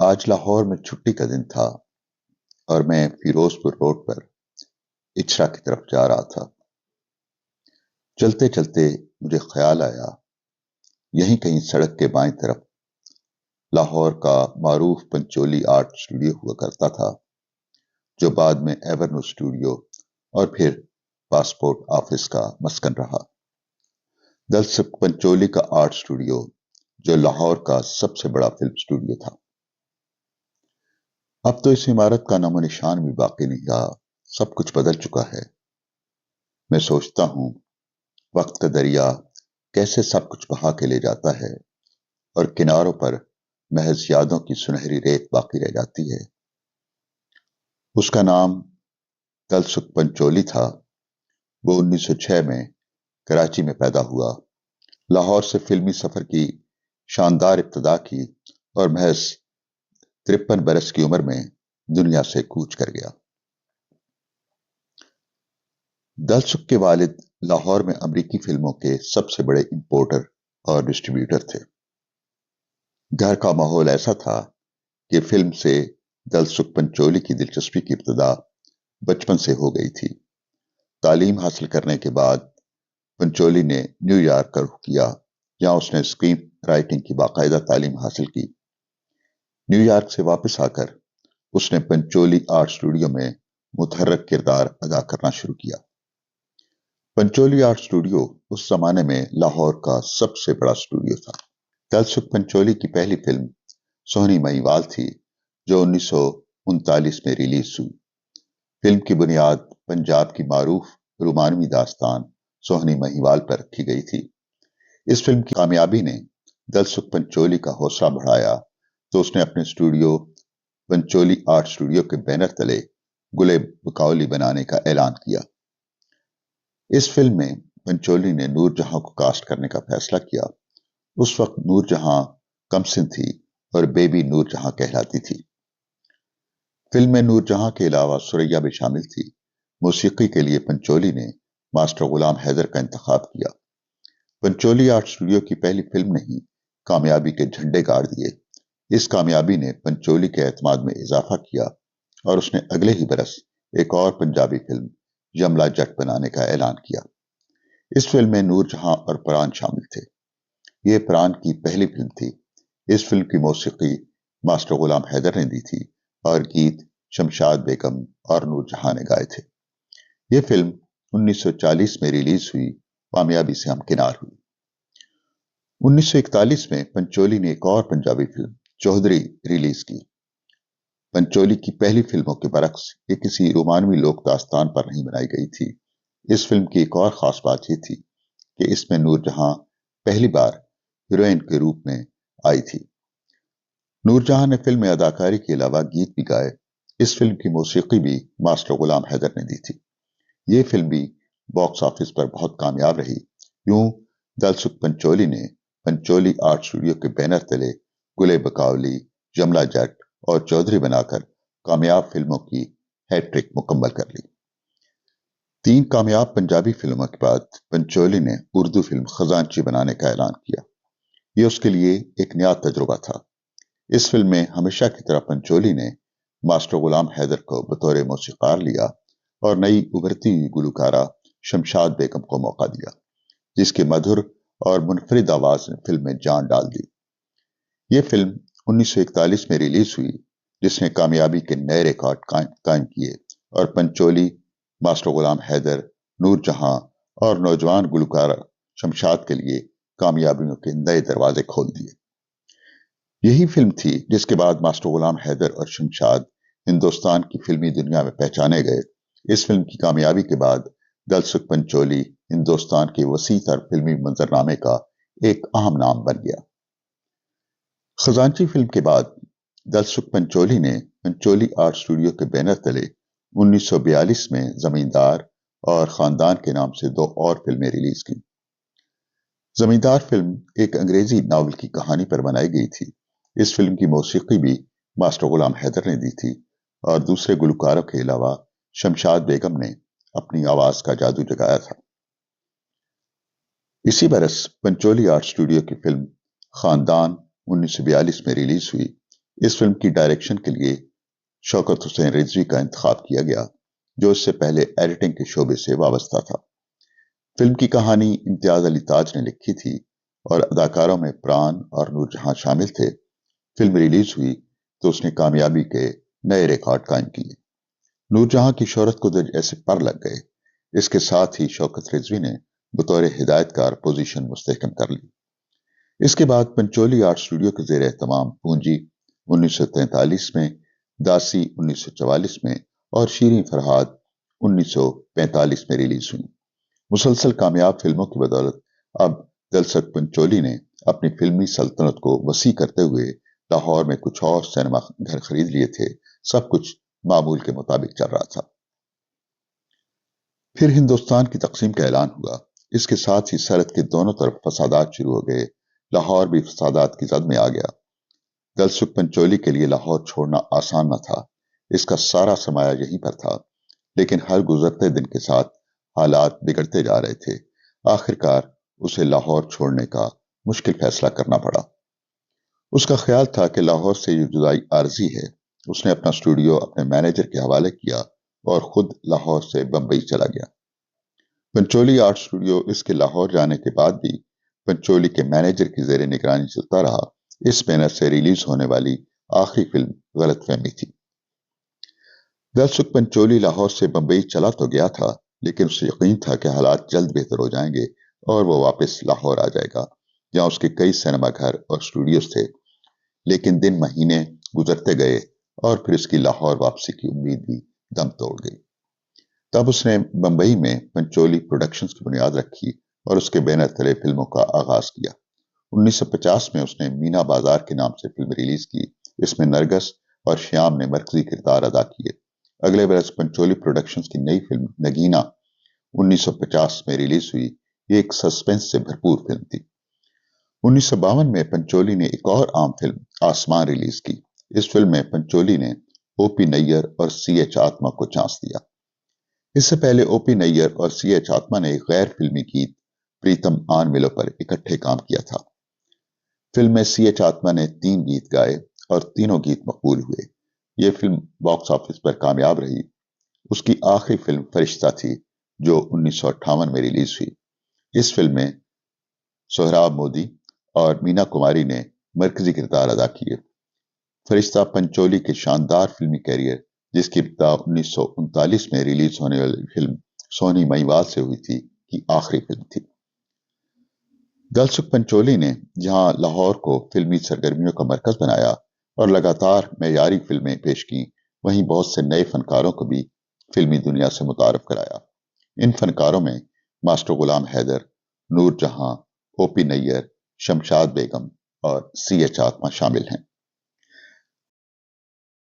आज लाहौर में छुट्टी का दिन था और मैं फिरोजपुर रोड पर इचरा की तरफ जा रहा था। चलते चलते मुझे ख्याल आया, यहीं कहीं सड़क के बाईं तरफ लाहौर का मारूफ पंचोली आर्ट स्टूडियो हुआ करता था, जो बाद में एवरनो स्टूडियो और फिर पासपोर्ट ऑफिस का मस्कन रहा। दरअसल पंचोली का आर्ट स्टूडियो, जो लाहौर का सबसे बड़ा फिल्म स्टूडियो था, अब तो इस इमारत का नामो निशान भी बाकी नहीं रहा। सब कुछ बदल चुका है। मैं सोचता हूं, वक्त का दरिया कैसे सब कुछ बहा के ले जाता है और किनारों पर महज यादों की सुनहरी रेत बाकी रह जाती है। उसका नाम दलसुख पंचोली था। वो 1906 में कराची में पैदा हुआ। लाहौर से फिल्मी सफर की शानदार इब्तिदा की और महज 53 बरस की उम्र में दुनिया से कूच कर गया। दलसुख के वालिद लाहौर में अमरीकी फिल्मों के सबसे बड़े इंपोर्टर और डिस्ट्रीब्यूटर थे। घर का माहौल ऐसा था कि फिल्म से दलसुख पंचोली की दिलचस्पी की इब्तिदा बचपन से हो गई थी। तालीम हासिल करने के बाद पंचोली ने न्यूयॉर्क का रुख किया, जहां उसने स्क्रीन राइटिंग की बाकायदा तालीम हासिल की। न्यूयॉर्क से वापस आकर उसने पंचोली आर्ट स्टूडियो में मुतहर्रिक किरदार अदा करना शुरू किया। पंचोली आर्ट स्टूडियो उस जमाने में लाहौर का सबसे बड़ा स्टूडियो था। दलसुख पंचोली की पहली फिल्म सोहनी महिवाल थी, जो 1939 में रिलीज हुई। फिल्म की बुनियाद पंजाब की मारूफ रोमानवी दास्तान सोहनी महिवाल पर रखी गई थी। इस फिल्म की कामयाबी ने दलसुख पंचोली का हौसला बढ़ाया, तो उसने अपने स्टूडियो पंचोली आर्ट स्टूडियो के बैनर तले गुले बकौली बनाने का ऐलान किया। इस फिल्म में पंचोली ने नूरजहां को कास्ट करने का फैसला किया। उस वक्त नूरजहां कमसिन थी और बेबी नूरजहां कहलाती थी। फिल्म में नूरजहां के अलावा सुरैया भी शामिल थी। मौसीकी के लिए पंचोली ने मास्टर गुलाम हैदर का इंतखाब किया। पंचोली आर्ट स्टूडियो की पहली फिल्म ने ही कामयाबी के झंडे गाड़ दिए। इस कामयाबी ने पंचोली के एतमाद में इजाफा किया और उसने अगले ही बरस एक और पंजाबी फिल्म यमला जट बनाने का ऐलान किया। इस फिल्म में नूरजहां और परान शामिल थे। ये परान की पहली फिल्म थी। इस फिल्म की मौसीकी मास्टर गुलाम हैदर ने दी थी और गीत शमशाद बेगम और नूरजहां ने गाए थे। ये फिल्म 1940 में रिलीज हुई, कामयाबी से हमकिनार हुई। 1941 में पंचोली ने एक और पंजाबी फिल्म चौधरी रिलीज की। पंचोली की पहली फिल्मों के बरक्स ये किसी रोमानवी लोक दास्तान पर नहीं बनाई गई थी। इस फिल्म की एक और खास बात यह थी कि इसमें नूरजहां पहली बार हीरोइन के रूप में आई थी। नूरजहां ने फिल्म में अदाकारी के अलावा गीत भी गाए। इस फिल्म की मौसीकी भी मास्टर गुलाम हैदर ने दी थी। ये फिल्म भी बॉक्स ऑफिस पर बहुत कामयाब रही। यूं दलसुख पंचोली ने पंचोली आर्ट स्टूडियो के बैनर तले गुले बकावली, यमला जट और चौधरी बनाकर कामयाब फिल्मों की हैट्रिक मुकम्मल कर ली। 3 कामयाब पंजाबी फिल्मों के बाद पंचोली ने उर्दू फिल्म खजांची बनाने का ऐलान किया। यह उसके लिए एक नया तजुर्बा था। इस फिल्म में हमेशा की तरह पंचोली ने मास्टर गुलाम हैदर को बतौर मौसीकार लिया और नई उभरती हुई गुलकारा शमशाद बेगम को मौका दिया, जिसके मधुर और मुनफरिद आवाज ने फिल्म में जान डाल दी। यह फिल्म 1941 में रिलीज हुई, जिसने कामयाबी के नए रिकॉर्ड कायम किए और पंचोली, मास्टर गुलाम हैदर, नूरजहां और नौजवान गुलकारा शमशाद के लिए कामयाबियों के नए दरवाजे खोल दिए। यही फिल्म थी जिसके बाद मास्टर गुलाम हैदर और शमशाद हिंदुस्तान की फिल्मी दुनिया में पहचाने गए। इस फिल्म की कामयाबी के बाद दलसुख पंचोली हिंदुस्तान के वसी तर फिल्मी मंजरनामे का एक अहम नाम बन गया। खजांची फिल्म के बाद दलसुख पंचोली ने पंचोली आर्ट स्टूडियो के बैनर तले 1942 में जमींदार और खानदान के नाम से 2 और फिल्में रिलीज की। जमींदार फिल्म एक अंग्रेजी नावल की कहानी पर बनाई गई थी। इस फिल्म की मौसीकी भी मास्टर गुलाम हैदर ने दी थी और दूसरे गुलकारों के अलावा शमशाद बेगम ने अपनी आवाज का जादू जगाया था। इसी बरस पंचोली आर्ट स्टूडियो की फिल्म खानदान 1942 में रिलीज हुई। इस फिल्म की डायरेक्शन के लिए शौकत हुसैन रिजवी का इंतखाब किया गया, जो इससे पहले एडिटिंग के शोबे से वाबस्ता था। फिल्म की कहानी इम्तियाज अली ताज ने लिखी थी और अदाकारों में प्राण और नूरजहां शामिल थे। फिल्म रिलीज हुई तो उसने कामयाबी के नए रिकॉर्ड कायम किए। नूरजहां की शोहरत को जैसे पर लग गए। इसके साथ ही शौकत रिजवी ने बतौर हिदायतकार पोजीशन मुस्तहकम कर ली। इसके बाद पंचोली आर्ट स्टूडियो के जेर एहतमाम पूंजी 1943 में, दासी 1944 में और शीरीं फरहाद 1945 में रिलीज हुई। मुसलसल कामयाब फिल्मों की बदौलत अब दलसक पंचोली ने अपनी फिल्मी सल्तनत को वसी करते हुए लाहौर में कुछ और सिनेमा घर खरीद लिए थे। सब कुछ मामूल के मुताबिक चल रहा था। फिर हिंदुस्तान की तकसीम का ऐलान हुआ। इसके साथ ही सरहद के दोनों तरफ फसादात शुरू हो गए। लाहौर भी फसादात की जद में आ गया। दलसुख पंचोली के लिए लाहौर छोड़ना आसान न था। इसका सारा सरमाया यहीं पर था, लेकिन हर गुजरते दिन के साथ हालात बिगड़ते जा रहे थे। आखिरकार उसे लाहौर छोड़ने का मुश्किल फैसला करना पड़ा। उसका ख्याल था कि लाहौर से ये जुदाई आर्जी है। उसने अपना स्टूडियो अपने मैनेजर के हवाले किया और खुद लाहौर से बंबई चला गया। पंचोली आर्ट स्टूडियो इसके लाहौर जाने के बाद भी पंचोली के मैनेजर की जेर निगरानी चलता रहा। इस बैनर से रिलीज होने वाली आखिरी फिल्म गलतफहमी थी। दलसुख पंचोली लाहौर से बंबई चला तो गया था, लेकिन उसे यकीन था कि हालात जल्द बेहतर हो जाएंगे और वो वापस लाहौर आ जाएगा, जहां उसके कई सिनेमा घर और स्टूडियोज थे। लेकिन दिन महीने गुजरते गए और फिर उसकी लाहौर वापसी की उम्मीद भी दम तोड़ गई। तब उसने बंबई में पंचोली प्रोडक्शंस की बुनियाद रखी और उसके बैनर तले फिल्मों का आगाज किया। 1950 में उसने मीना बाजार के नाम से फिल्म रिलीज की। इसमें नरगस और श्याम ने मरकजी किरदार अदा किए। अगले बरस पंचोली प्रोडक्शंस की नई फिल्म नगीना 1950 में रिलीज हुई। ये एक सस्पेंस से भरपूर फिल्म थी। 1952 में पंचोली ने एक और आम फिल्म आसमान रिलीज की। इस फिल्म में पंचोली ने ओपी नैयर और सीएच आत्मा को चांस दिया। इससे पहले ओपी नैयर और सीएच आत्मा ने गैर फिल्मी गीत प्रीतम आन मिलो पर इकट्ठे काम किया था। फिल्म में सीएच आत्मा ने 3 गीत गाए और तीनों गीत मकबूल हुए। यह फिल्म बॉक्स ऑफिस पर कामयाब रही। उसकी आखिरी फिल्म फरिश्ता थी, जो 1958 में रिलीज हुई। इस फिल्म में सोहराब मोदी और मीना कुमारी ने मरकजी किरदार अदा किए। फरिश्ता पंचोली के शानदार फिल्मी कैरियर, जिसकी इब्तिदा 1939 में रिलीज होने वाली फिल्म सोनी महिवाल से हुई थी, की आखिरी फिल्म थी। दलसुख पंचोली ने जहां लाहौर को फिल्मी सरगर्मियों का मरकज बनाया और लगातार मेयारी फिल्में पेश की, वहीं बहुत से नए फनकारों को भी फिल्मी दुनिया से मुतारफ कराया। इन फनकारों में मास्टर गुलाम हैदर, नूरजहां, ओपी नैयर, शमशाद बेगम और सीएच आत्मा शामिल हैं।